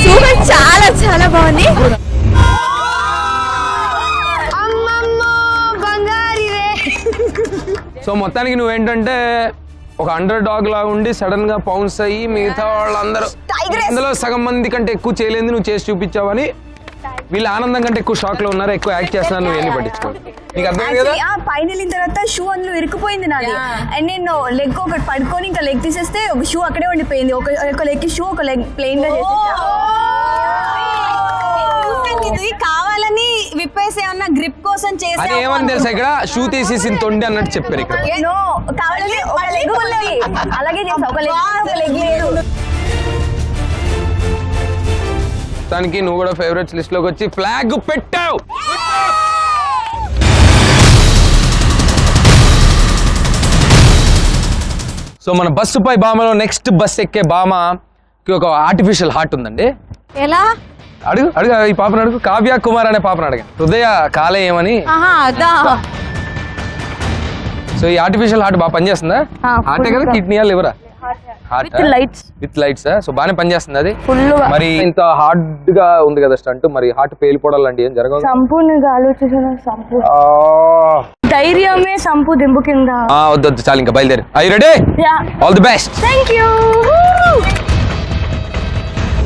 Super, చాలా చాలా బాగుంది. సో మొత్తానికి నువ్వేంటంటే ఒక అండర్ డాగ్ లా ఉండి సడన్ గా పౌన్స్ అయ్యి మిగతా వాళ్ళందరూ అందులో సగం మంది కంటే ఎక్కువ చేయలేదు నువ్వు చేసి చూపించావని వీళ్ళు ఆనందం కంటే ఎక్కువ షాక్ లో ఉన్నారు, ఎక్కువ యాక్ట్ చేస్తున్నారు, నువ్వు ఎన్ని పట్టించుకో. నీకు అర్థమైంది కదా? పైన వెళ్ళిన తర్వాత షూ అందులో ఇరుక్కుపోయింది నాది. అండ్ నేను లెగ్ ఒకటి పడుకొని ఇంకా లెగ్ తీసేస్తే ఒక షూ అక్కడే ఉండిపోయింది. ఒక లెగ్ షూ ఒక లెగ్ ప్లెయిన్ గా ఇది కావాలని విప్పేసి ఏమన్నా గ్రిప్ కోసం చేసి అది ఏమని తెలుసా, ఇక్కడ షూ తీసేసి తొండి అన్నట్టు చెప్పారు ఇక్కడ. కావాలని ఒక లెగ్ ఉన్నది అలాగే చేసా, ఒక లెగ్ లేదు. దానికి నువ్వు కూడా ఫేవరెట్స్ లిస్ట్ లోకి వచ్చి ఫ్లాగ్ పెట్టావు. సో మన బస్సుపై బామలో నెక్స్ట్ బస్ ఎక్కే బామకి ఒక ఆర్టిఫిషియల్ హార్ట్ ఉందండి. ఎలా? అడుగు ఈ పాపను అడుగు. కావ్య కుమార్ అనే పాపను అడగండి. హృదయ కాలేయమని. సో ఈ ఆర్టిఫిషియల్ హార్ట్ బాగా పనిచేస్తుందా? హార్టే కదా, కిడ్నీయా లివరా? With lights. సో బాగానే పనిచేస్తుంది అది. మరి ఇంత హార్డ్ గా ఉంది కదా స్టంట్, మరి హార్ట్ పేలిపోవడం లాంటి ఏం జరగదు? ధైర్యమే సంపు దింపు కింద. వద్దు చాలు, ఇంకా బయలుదేరి. I ready? All the best. Thank you.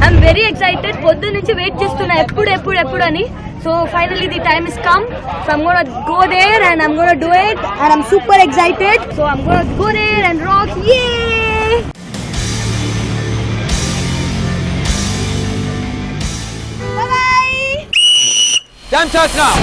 I'm very excited. పొద్దు నుంచి వెయిట్ చేస్తున్నా ఎప్పుడు అని. So finally the time is come. So I'm gonna go there and I'm gonna do it and I'm super excited. So I'm gonna go there and rock. Yay! Bye bye. Time starts now.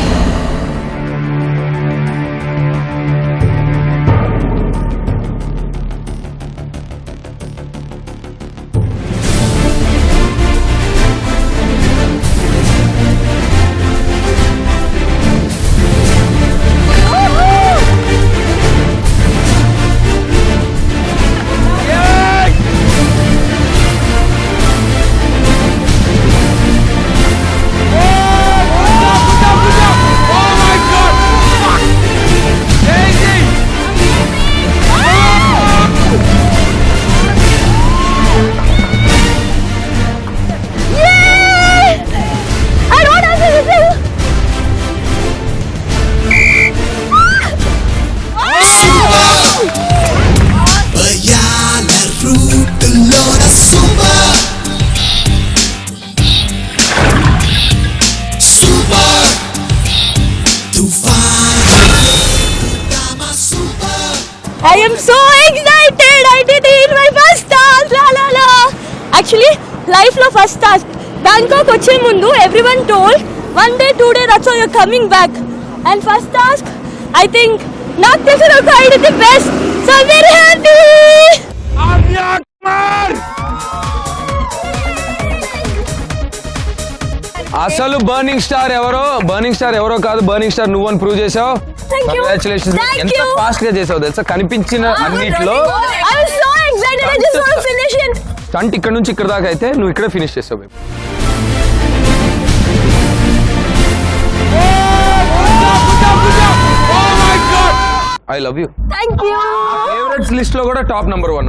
Actually లైఫ్లో first task Bangkok వచ్చే ముందు everyone told 1 day 2 day that's all you're coming back and first task I think నాకు తెలిసిన ఒక ID the best so very happy అసలు burning star ఎవరో కాదు, burning star నువ్వు అని ప్రూవ్ చేసావు. కంగ్రాచులేషన్స్. ఎంత ఫాస్ట్ గా చేసావు తెలుసా, కనిపించిన అన్నిట్లో స్టంట్ ఇక్కడ నుంచి ఇక్కడ దాకా అయితే నువ్వు ఇక్కడే ఫినిష్ చేసావు. I love you. Favourites list లో కూడా టాప్ నెంబర్ 1.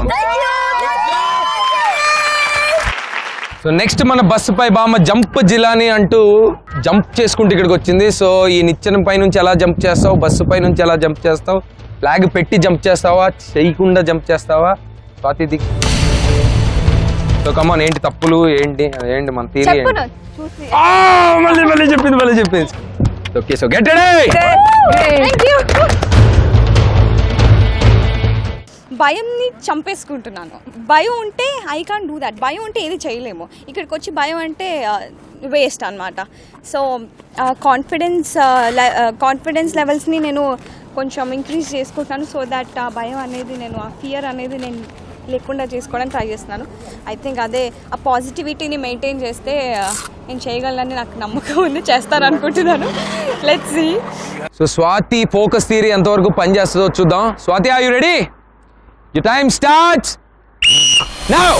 సో నెక్స్ట్ మన బస్సు పై బామ్మ జంప్ జిలాని అంటూ జంప్ చేసుకుంటూ ఇక్కడికి వచ్చింది. సో ఈ నిచ్చెన పై నుంచి ఎలా జంప్ చేస్తావు, బస్సు పై నుంచి ఎలా జంప్ చేస్తావు, ఫ్లాగ్ పెట్టి జంప్ చేస్తావా, చేయకుండా జంప్ చేస్తావా, స్వాతి. సో కమాన్, ఏంటి తప్పులు, ఏంటి మన తీరి మళ్ళీ చెప్పింది. Okay, so get ready. భయంని చంపేసుకుంటున్నాను. భయం ఉంటే ఐ కాంట్ డూ దట్. భయం ఉంటే ఏది చేయలేము. ఇక్కడికి వచ్చి భయం అంటే వేస్ట్ అనమాట. సో కాన్ఫిడెన్స్ లెవెల్స్ని నేను కొంచెం ఇంక్రీజ్ చేసుకుంటాను. సో దట్ ఆ భయం అనేది ఆ ఫియర్ అనేది నేను లేకుండా చేసుకోవడానికి ట్రై చేస్తున్నాను. ఐ థింక్ అదే ఆ పాజిటివిటీని మెయింటైన్ చేస్తే నేను చేయగలనని నాకు నమ్మకం ఉంది. చేస్తాను అనుకుంటున్నాను. Let's see. So Swati focus theory ఎంతవరకు పనిచేస్తుందో చూద్దాం. Swati, are you ready? Your time starts now.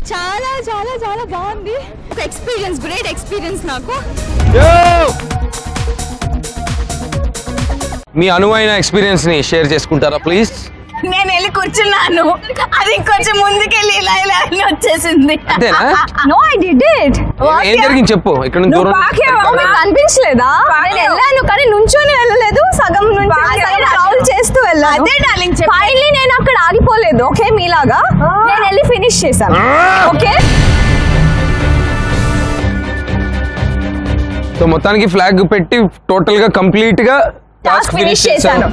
చాలా చాలా చాలా బాగుంది. ఒక ఎక్స్పీరియన్స్, గ్రేట్ ఎక్స్పీరియన్స్ నాకు. మీ అనువైన ఎక్స్పీరియన్స్ ని షేర్ చేసుకుంటారా ప్లీజ్? నేను వెళ్ళి కూర్చున్నాను, అది కొంచెం ముందుకెళ్ళి ఇలా ఇలా అని వచ్చేసింది. No I did it. ఏం జరిగింది చెప్పు. ఇక్కడ నుంచి దూరం కనిపించలేదా? నేను వెళ్ళాను కానీ నుంచొని వెళ్ళలేదు, సగం నుంచి ట్రావెల్ చేస్తూ వెళ్ళాను. అదే డార్లింగ్, ఫైనల్లీ నేను అక్కడ ఆగిపోలేదు. ఓకే, మీలాగా నేను వెళ్ళి ఫినిష్ చేశాను. ఓకే, సో మొత్తానికి ఫ్లాగ్ పెట్టి టోటల్ గా కంప్లీట్ గా టాస్క్ ఫినిష్ చేశాను.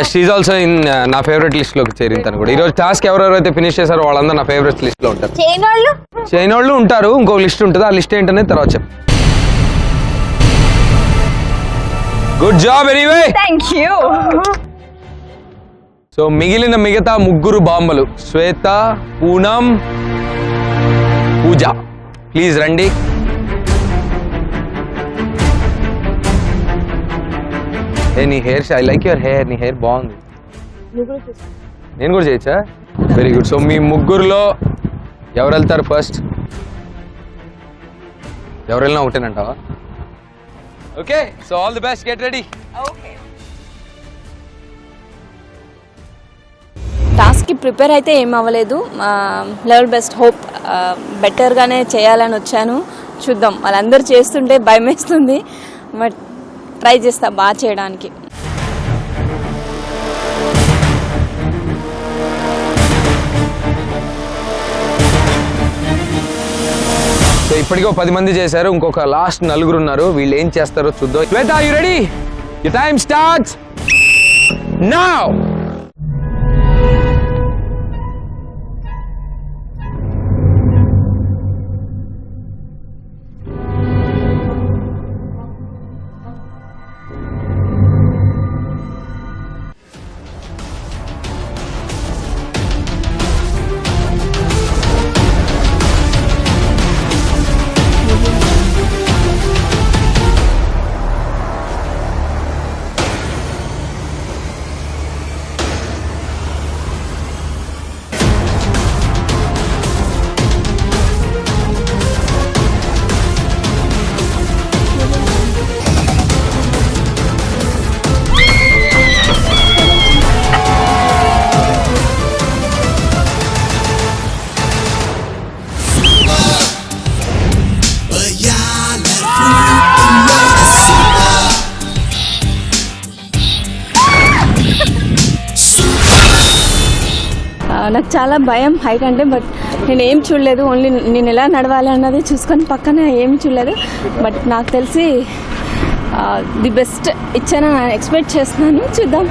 షీజ్ ఆల్సో ఇన్ నా ఫేవరెట్ లిస్ట్ లోకి చేరింది తను కూడా. ఈ రోజు టాస్క్ ఎవరెవరైతే ఫినిష్ చేశారో వాళ్ళందరూ నా ఫేవరెట్ లిస్ట్ లో ఉంటారు. చేయని వాళ్ళు ఉంటారు, ఇంకో లిస్ట్ ఉంటుంది. ఆ లిస్ట్ ఏంటనే తర్వాత చెప్పు. Good job anyway. Thank you. So మిగతా ముగ్గురు బాంబలు శ్వేత, పూనం, పూజ, ప్లీజ్ రండి. నీ hair, I like your hair. నీ హెయిర్ బాగుంది. నేను కూడా చేయొచ్చా? Very good. సో మీ ముగ్గురులో ఎవరు వెళ్తారు ఫస్ట్? ఎవరు వెళ్ళినా ఒకటేనంటావా? Okay, so all the best, get ready. టాస్క్కి ప్రిపేర్ అయితే ఏం అవ్వలేదు. లెవెల్ బెస్ట్ హోప్ బెటర్గానే చేయాలని వచ్చాను. చూద్దాం, వాళ్ళందరూ చేస్తుంటే భయం వేస్తుంది, బట్ ట్రై చేస్తా బాగా చేయడానికి. ఇప్పటికీ 10 మంది చేశారు, ఇంకొక లాస్ట్ 4 ఉన్నారు. వీళ్ళు ఏం చేస్తారో చూద్దాం. Shweta, you ready? Your time starts now. నాకు చాలా భయం హైట్ అంటే, బట్ నేను ఏం చూడలేదు. ఓన్లీ నేను ఎలా నడవాలి అన్నది చూసుకొని పక్కన ఏమి చూడలేదు. బట్ నాకు తెలిసి ది బెస్ట్ ఇచ్చానని ఎక్స్పెక్ట్ చేస్తున్నాను. చూద్దాం.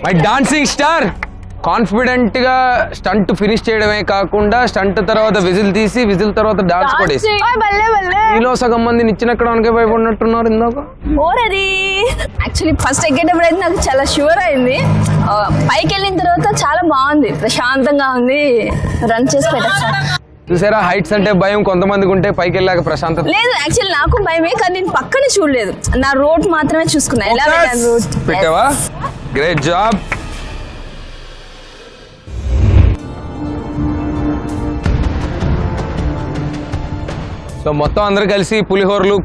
మై డాన్సింగ్ స్టార్ కాన్ఫిడెంట్ గా స్టంట్ ఫినిష్ చేయడమే కాకుండా స్టంట్ తర్వాత విజిల్ తీసి విజిల్ తర్వాత డాన్స్ కూడా వేసి మీలో సగం మందిని ఇచ్చినక్కడానికి భయపడినట్టున్నారు ఇందాక. యాక్చువల్లీ ఫస్ట్ ఎక్కేటప్పుడు అయితే నాకు చాలా షూర్ అయింది. పైకి వెళ్ళిన తర్వాత చాలా బాగుంది, ప్రశాంతంగా ఉంది, రన్ చేసి పెట్టచ్చు. చూసారా, హైట్స్ అంటే భయం కొంతమందికి ఉంటే పైకి వెళ్ళాక ప్రశాంతత లేదు. యాక్చువల్లీ నాకు భయమే, కానీ నేను పక్కన చూడలేదు, నా రోడ్ మాత్రమే చూసుకున్నా. ఎలా పెట్టావా? Great job. సో మొత్తం అందరూ కలిసి పులిహోరలు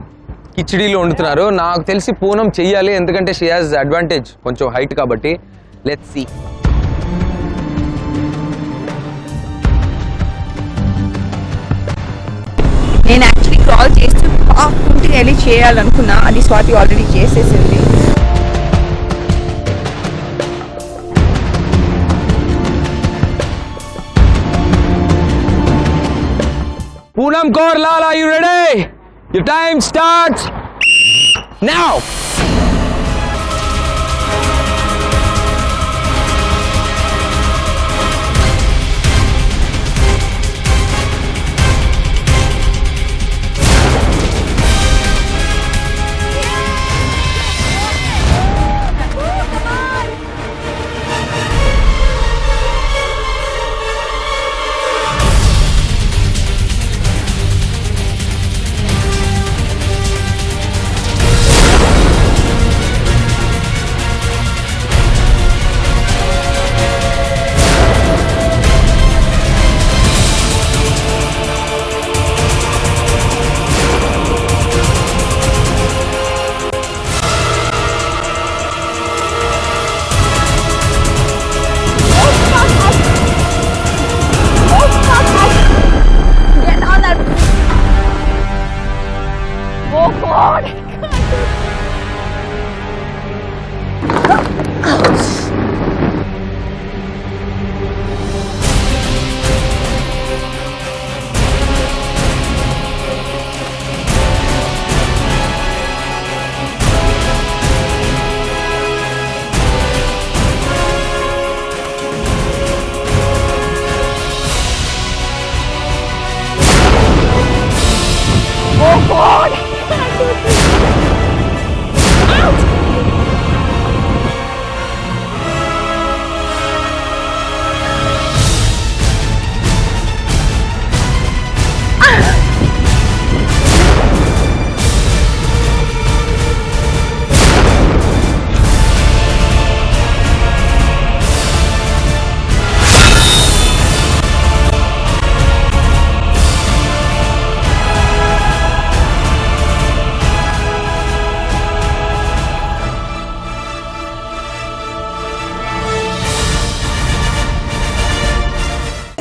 కిచిడీలు వండుతున్నారు. నాకు తెలిసి పూనం చెయ్యాలి, ఎందుకంటే షీ హాజ్ అడ్వాంటేజ్ కొంచెం హైట్ కాబట్టి. Let's see. నేను యాక్చువల్లీ క్రాల్ చేస్తూ పాకుంటే వెళ్ళి చేయాలనుకున్నా, అది స్వాతి ఆల్రెడీ చేసేసింది. Poonam Kaur Lal, are you ready? Your time starts now.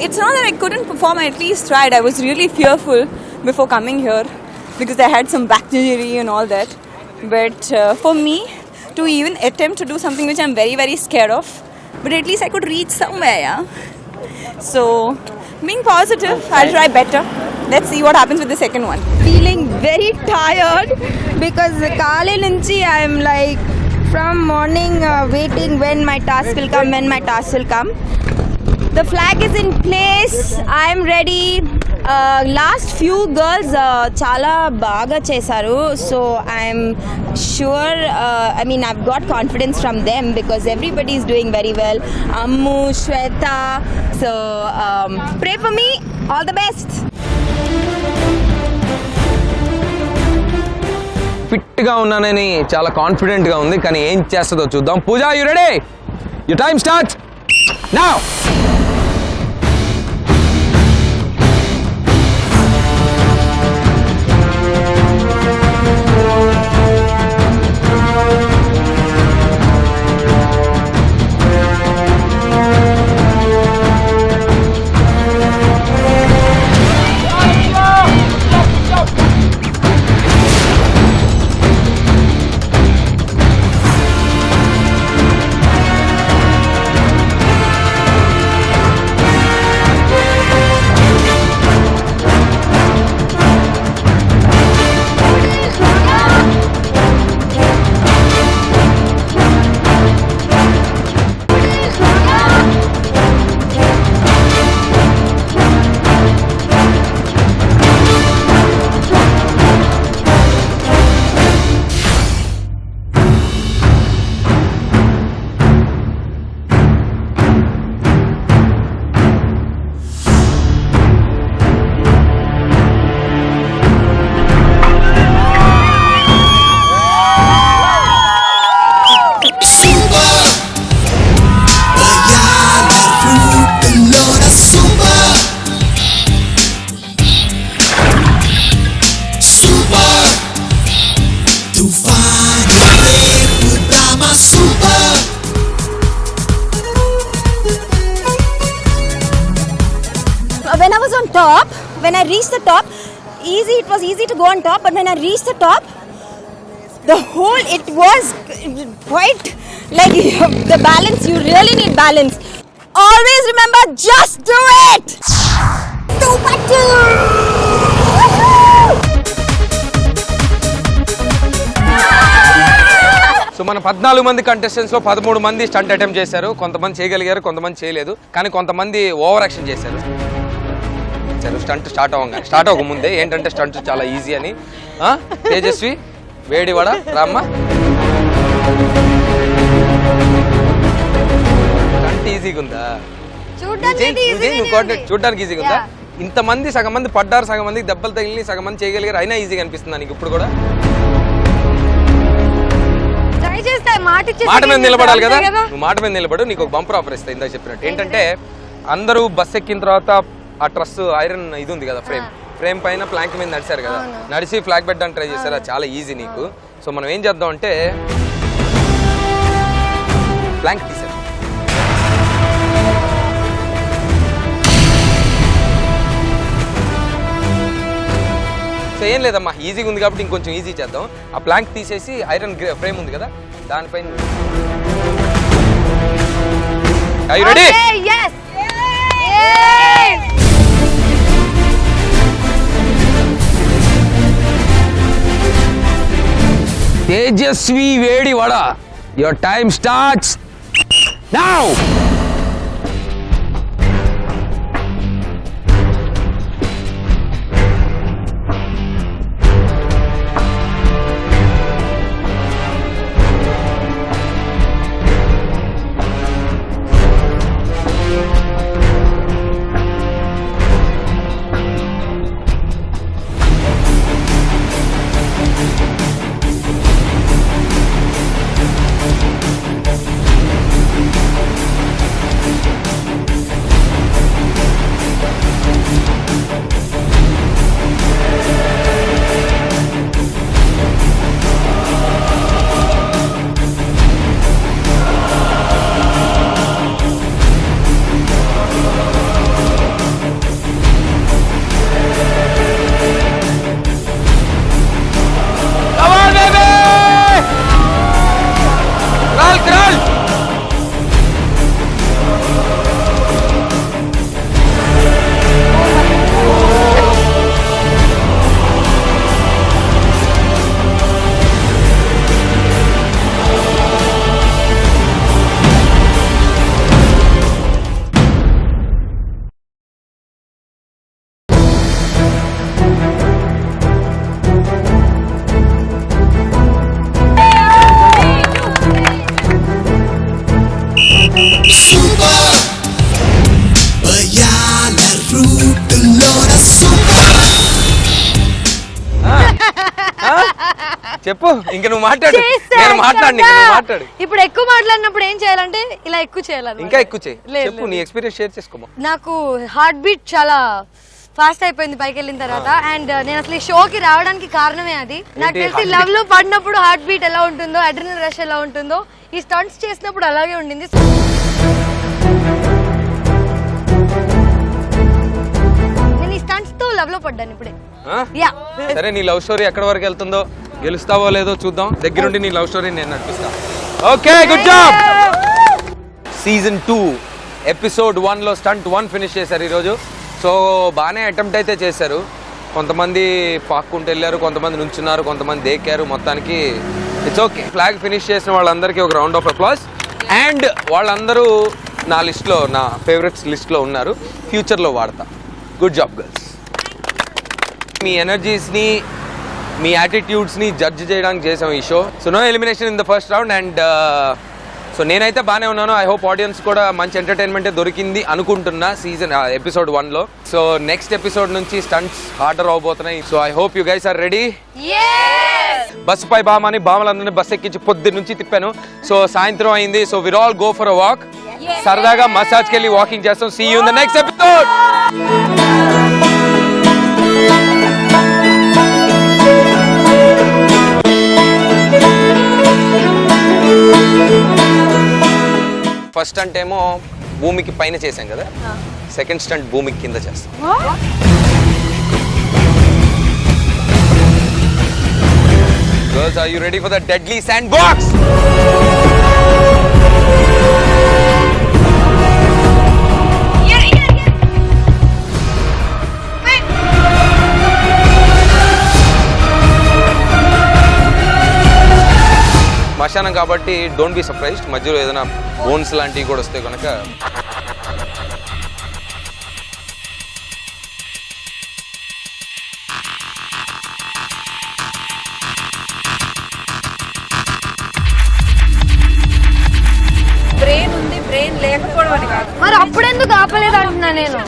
It's not that I couldn't perform, I at least tried. I was really fearful before coming here because I had some back injury and all that. But for me to even attempt to do something which I'm very, very scared of, but at least I could reach somewhere, yeah. So, being positive, I'll try better. Let's see what happens with the second one. Feeling very tired because Kale nunchi I'm like from morning waiting when my task will come. The flag is in place. I'm ready. Last few girls chala baga chesaru, so I'm sure. I mean, I've got confidence from them because everybody is doing very well. Ammu, Shweta. So pray for me. All the best. ఫిట్గా ఉన్నానని చాలా కాన్ఫిడెంట్గా ఉంది, కానీ ఏం చేస్తుందో చూద్దాం. Pooja, you ready? Your time starts now. When I was on top, when I reached the top, it was easy to go on top, but when I reached the top, it was quite like the balance, you really need balance. Always remember, just do it! Super two! So మన 14 మంది కంటెస్టెంట్స్లో 13 మంది stunt attempt చేశారు. కొంతమంది చేయగలిగారు, కొంతమంది చేయలేదు, కానీ కొంతమంది ఓవర్ యాక్షన్ చేశారు. స్టంట్ స్టార్ట్ అవ్వక ముందే ఏంటంటే స్టంట్ చాలా ఈజీ అని. తేజస్వి, వేడివాడ, రామ్మ, స్టంట్ ఈజీగా ఉందా? చూడడానికి ఈజీగా ఉందా? ఇంతమంది సగం మంది పడ్డారు, సగం మందికి దెబ్బలు తగిలి, సగం మంది చేయగలిగారు, అయినా ఈజీగా అనిపిస్తుంది నీకు ఇప్పుడు కూడా? మాట మీద నిలబడాలి కదా, నువ్వు మాట మీద నిలబడు. నీకు ఒక బంపర్ ఆఫర్ ఇస్తా ఇందాక చెప్పినట్టు. ఏంటంటే అందరూ బస్ ఎక్కిన తర్వాత ఆ ట్రస్ ఐరన్ ఇది ఉంది కదా, ఫ్రేమ్ పైన ప్లాంక్ మీద నడిచారు కదా, నడిచి ఫ్లాగ్ పెట్టడానికి ట్రై చేశారు. అది చాలా ఈజీ నీకు. సో మనం ఏం చేద్దాం అంటే ప్లాంక్ తీసారు. సో ఏం లేదమ్మా, ఈజీగా ఉంది కాబట్టి ఇంకొంచెం ఈజీ చేద్దాం. ఆ ప్లాంక్ తీసేసి ఐరన్ ఫ్రేమ్ ఉంది కదా, దానిపైన. Are you ready? Yes. Tejaswi వేడివాడ, your time starts now. చెప్పు ఇంక నువ్వు మాట్లాడు. నేను మాట్లాడు, నువ్వు మాట్లాడు. ఇప్పుడు ఎక్కువ మాట్లాడినప్పుడు ఏం చేయాలంటే ఇలా ఎక్కువ చేయాలి. ఇంకా ఎక్కువ చేయి. చెప్పు నీ ఎక్స్పీరియన్స్ షేర్ చేసుకోమా. నాకు హార్ట్ బీట్ చాలా ఫాస్ట్ అయిపోయింది పైకి వెళ్ళిన తర్వాత. అండ్ నేను అసలు ఈ షోకి రావడానికి కారణమే అది. నాకు తెలిసి లవ్ లో పడినప్పుడు హార్ట్ బీట్ ఎలా ఉంటుందో, అడ్రినల్ రష్ ఎలా ఉంటుందో, ఈ స్టంట్స్ చేసినప్పుడు అలాగే ఉండింది. నేను ఈ స్టంట్స్ తో లవ్ లో పడ్డాను ఇప్పుడే. సరే నీ లవ్ స్టోరీ ఎక్కడి వరకు వెళ్తుందో, గెలుస్తావో లేదో చూద్దాం. దగ్గరుండి నీ లవ్ స్టోరీ నేను నడిపిస్తా. Okay, good job. Season 2 episode 1లో స్టంట్ 1 ఫినిష్ చేశారు ఈరోజు. సో బాగానే అటెంప్ట్ అయితే చేశారు. కొంతమంది పాక్కుంటూ వెళ్ళారు, కొంతమంది నుంచున్నారు, కొంతమంది దేకారు. మొత్తానికి ఇట్స్ ఓకే. ఫ్లాగ్ ఫినిష్ చేసిన వాళ్ళందరికీ ఒక రౌండ్ ఆఫ్ అప్లాస్. అండ్ వాళ్ళందరూ నా లిస్ట్లో, నా ఫేవరెట్స్ లిస్ట్లో ఉన్నారు. ఫ్యూచర్లో వాడతా. Good job girls. మీ ఎనర్జీస్ని, మీ యాటిట్యూడ్స్ని జడ్జ్ చేయడానికి చేసాం ఈ show. So no elimination in the first round. And so నేనైతే బాగానే ఉన్నాను. ఐ హోప్ ఆడియన్స్ కూడా మంచి ఎంటర్టైన్మెంటే దొరికింది అనుకుంటున్నా సీజన్ ఎపిసోడ్ 1లో. సో నెక్స్ట్ ఎపిసోడ్ నుంచి స్టంట్స్ హార్డర్ అవబోతున్నాయి. So I hope you guys are ready. బస్సుపై బామని బామలందరినీ బస్ ఎక్కించి పొద్దున్న నుంచి తిప్పాను. సో సాయంత్రం అయింది. So will all go for a walk. సరదాగా మసాజ్కి వెళ్ళి వాకింగ్ చేస్తాం. See you in the next episode. First stunt ఏమో భూమికి పైన చేసాం కదా, సెకండ్ స్టంట్ భూమికి కింద చేస్తాం. Girls, are you ready for the deadly sandbox? మశానం కాబట్టి డోంట్ బి సర్ప్రైజ్డ్. మధ్యలో ఏదైనా బోన్స్ లాంటివి కూడా వస్తాయి కనుక. బ్రెయిన్ ఉంది, బ్రెయిన్ లేకపోవడం అని కాదు. మరి అప్పుడెందుకు ఆపలేదు అంటున్నా నేను.